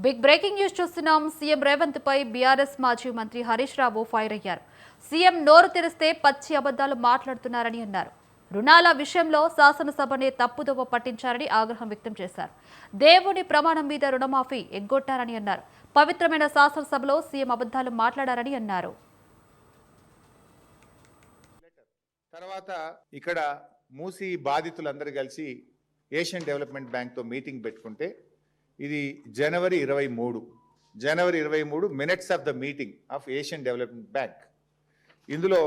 Big breaking news చూస్తున్నాం. CM Revanth పై BRS మాజీ మంత్రి హరీష్ రావు ఫైర్ అయ్యారు. సీఎం నోరు తెరిస్తే పచ్చి అబద్ధాలు మాట్లాడుతున్నారని అన్నారు. రుణాల విషయంలో శాసనసభనే తప్పుదోవ పట్టించారని ఆగ్రహం వ్యక్తం చేశారు. దేవుని ప్రమాణం మీద రుణమాఫీ ఎగ్గొట్టారని అన్నారు. పవిత్రమైన శాసనసభలో సీఎం అబద్ధాలు మాట్లాడారని అన్నారు. తర్వాత ఇక్కడ మూసి బాధితులందరూ కలిసి ఏషియన్ డెవలప్మెంట్ బ్యాంక్తో మీటింగ్ పెట్టుకుంటే ఇది January 23 minutes of the meeting of Asian Development Bank. ఇందులో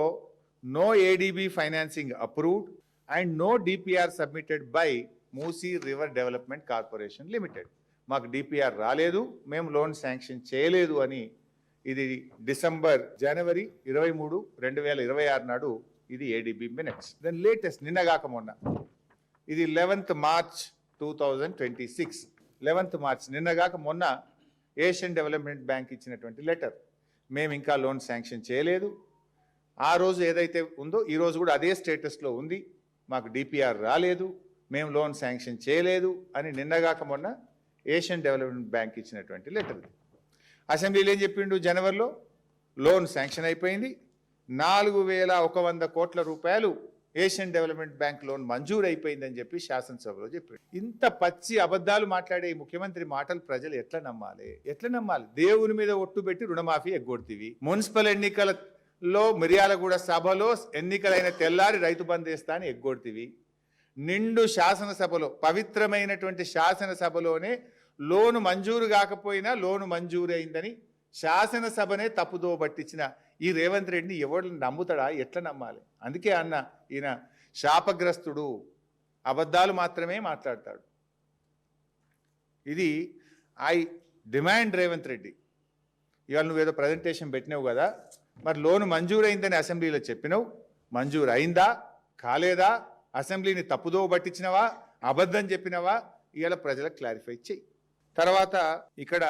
no ADB financing approved and no DPR submitted by Musi River Development Corporation Limited. మాకు డిపిఆర్ రాలేదు, మేము లోన్ శాంక్షన్ చేయలేదు అని ఇది జనవరి 23, 2026 నాడు ఇది ఏడీబీ మినిట్స్. దెన్ లేటెస్ట్ నిన్నగాక మొన్న ఇది 11th March 2026, 11th March నిన్నగాక మొన్న ఏషియన్ డెవలప్మెంట్ బ్యాంక్ ఇచ్చినటువంటి లెటర్, మేము ఇంకా లోన్ శాంక్షన్ చేయలేదు. ఆ రోజు ఏదైతే ఉందో ఈ రోజు కూడా అదే స్టేటస్లో ఉంది, మాకు డిపిఆర్ రాలేదు, మేము లోన్ శాంక్షన్ చేయలేదు అని నిన్నగాక మొన్న ఏషియన్ డెవలప్మెంట్ బ్యాంక్ ఇచ్చినటువంటి లెటర్. అసెంబ్లీలో ఏం చెప్పిండు, జనవరిలో లోన్ శాంక్షన్ అయిపోయింది, 4100 కోట్ల రూపాయలు ఏషియన్ డెవలప్మెంట్ బ్యాంక్ లోన్ మంజూరు అయిపోయిందని చెప్పి శాసనసభలో చెప్పాడు. ఇంత పచ్చి అబద్ధాలు మాట్లాడే ఈ ముఖ్యమంత్రి మాటలు ప్రజలు ఎట్లా నమ్మాలి? దేవుని మీద ఒట్టు పెట్టి రుణమాఫీ ఎగ్గొడుతీవి. మున్సిపల్ ఎన్నికలలో మిర్యాలగూడ సభలో ఎన్నికలైన తెల్లారి రైతు బంధు వేస్తా అని ఎగ్గొడుతీవి. నిండు శాసనసభలో, పవిత్రమైనటువంటి శాసనసభలోనే లోను మంజూరు కాకపోయినా లోను మంజూరు అయిందని శాసనసభనే తప్పుదో పట్టించిన ఈ రేవంత్ రెడ్డిని ఎవరు నమ్ముతాడా? ఎట్లా నమ్మాలి? అందుకే అన్న, ఈయన శాపగ్రస్తుడు, అబద్ధాలు మాత్రమే మాట్లాడతాడు. ఇది ఐ డిమాండ్ రేవంత్ రెడ్డి, ఇవాళ నువ్వేదో ప్రజెంటేషన్ పెట్టినావు కదా, మరి లోను మంజూరు అయిందని అసెంబ్లీలో చెప్పినావు, మంజూరు అయిందా కాలేదా? అసెంబ్లీని తప్పుదో పట్టించినవా, అబద్ధం చెప్పినవా? ఇవాళ ప్రజలకు క్లారిఫై చెయ్యి. తర్వాత ఇక్కడ